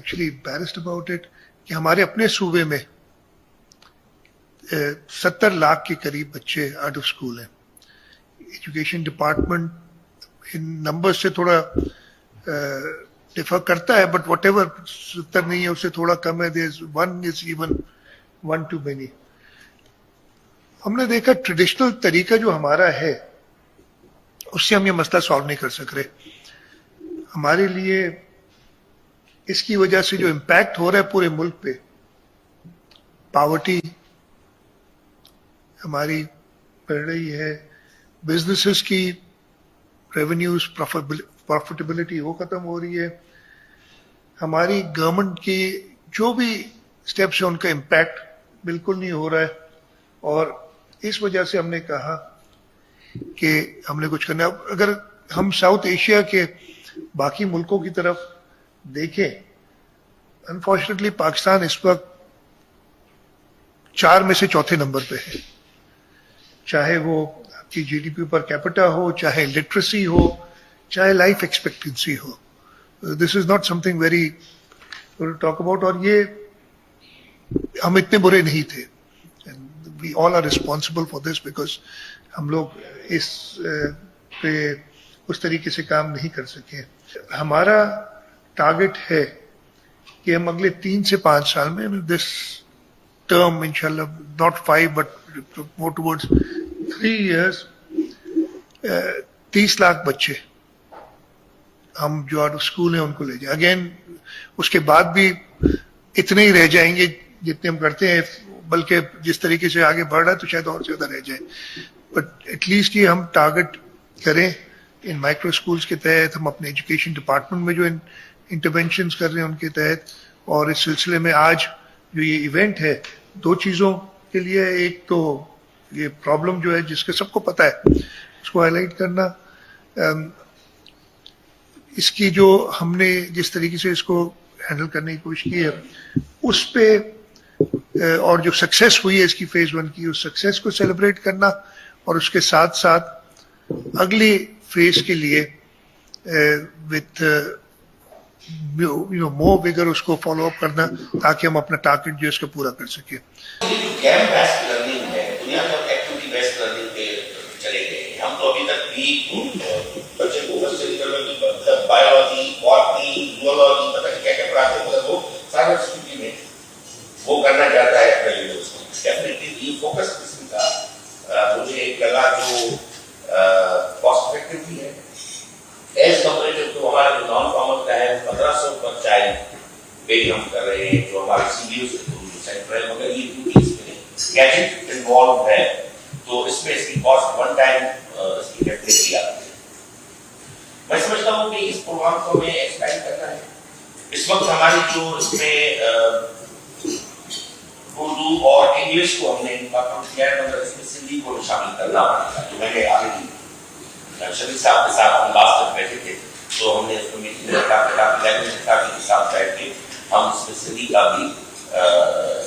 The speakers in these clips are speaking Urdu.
ایکچولی embarrassed about it کہ ہمارے اپنے صوبے میں 70 لاکھ کے قریب بچے آؤٹ آف اسکول ہیں. ایجوکیشن ڈپارٹمنٹ ان نمبر سے تھوڑا ڈفر کرتا ہے, بٹ واٹ ایور 70 نہیں ہے, اس سے تھوڑا کم ہے. One is even one too many. ہم نے دیکھا ٹریڈیشنل طریقہ جو ہمارا ہے اس سے ہم یہ مسئلہ سالو نہیں کر سک رہے. ہمارے لیے اس کی وجہ سے جو امپیکٹ ہو رہا ہے پورے ملک پہ, پاورٹی ہماری بڑھ رہی ہے, بزنسز کی ریونیوز پروفیٹیبلٹی وہ ختم ہو رہی ہے, ہماری گورنمنٹ کی جو بھی اسٹیپس ہیں ان کا امپیکٹ بالکل نہیں ہو رہا ہے. اور اس وجہ سے ہم نے کہا کہ ہم نے کچھ کرنا. اگر ہم ساؤتھ ایشیا کے باقی ملکوں کی طرف دیکھیں, انفارچونیٹلی پاکستان اس وقت 4 میں سے چوتھے نمبر پہ ہے, چاہے وہ آپ کی G D P per capita ہو, چاہے لٹریسی ہو, چاہے life expectancy who. This is not some thing very talk about. اور یہ ہم اتنے برے نہیں تھے. We all are responsible for this because ہم لوگ اس پہ اس طریقے سے کام نہیں کر سکے. ہمارا ٹارگٹ ہے کہ ہم اگلے 3 سے 5 سال میں دس ٹرم انشاءاللہ not 5 but more towards 3 years 30 lakh بچے ہم جو آؤٹ آف اسکول ہیں ان کو لے جائیں. اگین اس کے بعد بھی اتنے ہی رہ جائیں گے جتنے ہم کرتے ہیں, بلکہ جس طریقے سے آگے بڑھ رہا ہے تو شاید اور زیادہ رہ جائے. بٹ ایٹ لیسٹ یہ ہم ٹارگٹ کریں ان مائکرو اسکولز کے تحت, ہم اپنے ایجوکیشن ڈپارٹمنٹ میں جو انٹرونشنز کر رہے ہیں ان کے تحت. اور اس سلسلے میں آج جو یہ ایونٹ ہے 2 چیزوں کے لیے, ایک تو یہ پرابلم جو ہے جس کا سب کو پتہ ہے اس کو ہائی لائٹ کرنا, اس کی جو ہم نے جس طریقے سے اس کو ہینڈل کرنے کی کوشش کی ہے اس پہ, اور جو سکسیس ہوئی ہے اس کی فیز 1 کی, اس سکسیس کو سیلیبریٹ کرنا, اور اس کے ساتھ ساتھ اگلی فیز کے لیے وتھ مور ویگر اس کو فالو اپ کرنا تاکہ ہم اپنا ٹارگٹ جو اس کا پورا کر سکیں. گیم بیسڈ لرننگ ہے, دنیا میں ایکٹیویٹی بیسڈ لرننگ پہ چلے گئے. ہم تو ابھی تک بھی بچے کو بایولوجی, باٹنی, زوالوجی, پتہ نہیں کیا کیا پڑھاتے ہیں, مگر وہ سائبر سیکورٹی میں وہ کرنا چاہتا ہے اپنے یونیورسٹی. ڈیفینیٹلی فوکس قسم کا مجھے لگا جو کاسٹ افیکٹو بھی ہے ایز کمپیریٹو ٹو ہمارا جو نان فارمل کا ہے 1500 پر چائلڈ پہ ہم کر رہے ہیں جو ہمارے سی بی ایس سینٹر ہے. مگر یہ ڈیوٹیز میں گیجٹ انوالو ہے تو اس میں اس کی کاسٹ ون ٹائم اس کی ڈیفینیٹلی آتی ہے. میں سمجھتا ہوں کہ اس پروگرام کو ہمیں ایکسپینڈ کرنا ہے. اس وقت ہماری جو اس میں اردو اور انگلش کو ہم نے کیا ہے, مگر اس میں سندھی کو شامل کرنا پڑے گا. تو میں نے آگے شفیق صاحب کے ساتھ ہم لاسٹ تک بیٹھے تھے تو ہم نے اس کو میٹنگ رکھا تاکہ لینگویج اتھارٹی کے ساتھ بیٹھ کے ہم اس میں سندھی کا بھی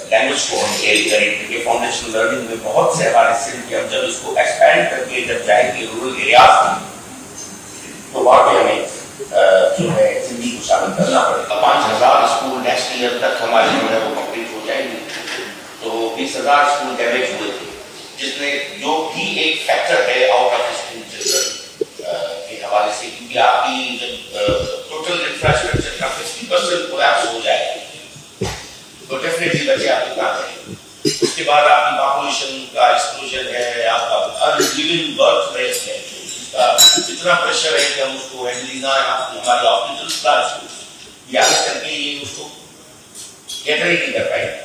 لینگویج کو ہم ایڈ کریں, کیونکہ فاؤنڈیشن لرننگ میں بہت سے ہمارے سندھ کے ہم جب اس کو ایکسپینڈ کر کے جب جائیں گے رورل ایریاز میں تو وہاں پہ ہمیں جو ہے سندھی کو شامل کرنا پڑے گا. 5000 اسکول نیکسٹ ایئر تک ہمارے جو ہے وہ کمپلیٹ ہو جائیں گے. تو 20,000 اسکول ڈیمیج ہوئے تھے جس میں جو بھی ایک فیکٹر ہے آؤٹ آف اسکول چلڈرن کے حوالے سے, کیونکہ آپ کی جب ٹوٹل انفراسٹرکچر کا 50% کولیپس ہو جائے تو ڈیفینیٹلی بچے آپ کے کام رہیں. اس کے بعد آپ کی پاپولیشن کا ایکسپلوژن ہے, آپ کا ہر لیونگ برتھ ریٹ ہے, اتنا پریشر ہے کہ ہم اس کو ہینڈل ہمارے ہاسپٹلس کا کر کے یہ اس کو کیٹر ہی نہیں کر پائیں.